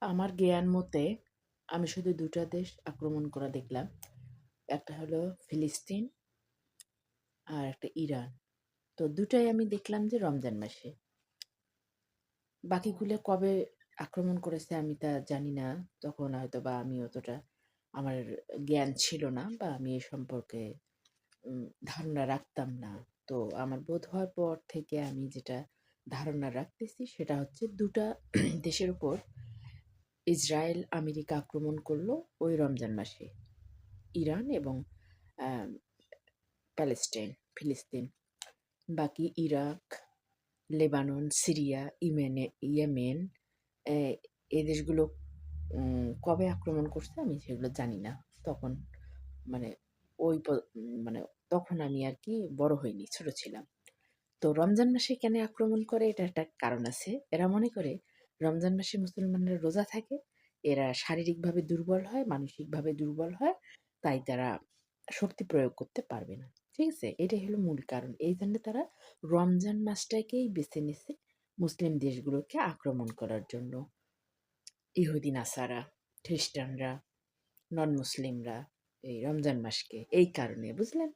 আমার জ্ঞান মতে আমি শুধু ২ টা দেশ আক্রমণ করা দেখলাম। একটা হলো ফিলিস্তিন আর একটা ইরান। তো ২ টাই আমি দেখলাম যে রমজান মাসে। বাকিগুলো কবে আক্রমণ করেছে আমি তা জানি না। তখন হয়তোবা আমি অতটা আমার জ্ঞান ছিল না বা আমি এ সম্পর্কে উম ধারণা রাখতাম না। তো আমার বোধ হওয়ার পর থেকে আমি যেটা ধারণা রাখতেছি সেটা হচ্ছে ২ টা দেশের উপর ইসরায়েল, আমেরিকা আক্রমণ করল ওই রমজান মাসে। ইরান এবং আম ফিলিস্তিন। বাকি ইরাক, লেবানন, সিরিয়া, ইয়েমেন এ এই দেশগুলো কবে আক্রমণ করছে আমি সেগুলো জানি না। তখন মানে ওই প মানে তখন আমি আরকি বড় হইনি, ছোট ছিলাম। তো রমজান মাসে কেন আক্রমণ করে এটার একটা কারণ আছে। এরা মনে করে রমজান মাসে মুসলমানরা রোজা থাকে, এরা শারীরিকভাবে দুর্বল হয়, মানসিকভাবে দুর্বল হয়, তাই তারা শক্তি প্রয়োগ করতে পারবে না। ঠিক আছে? এটাই হলো মূল কারণ। এইজন্য তারা রমজান মাসটাকেই বেছে নিছে মুসলিম দেশগুলোকে আক্রমণ করার জন্য। ইহুদি নাসারা, খ্রিস্টানরা, নন মুসলিমরা এই রমজান মাসকে এই কারণে বুঝলেন?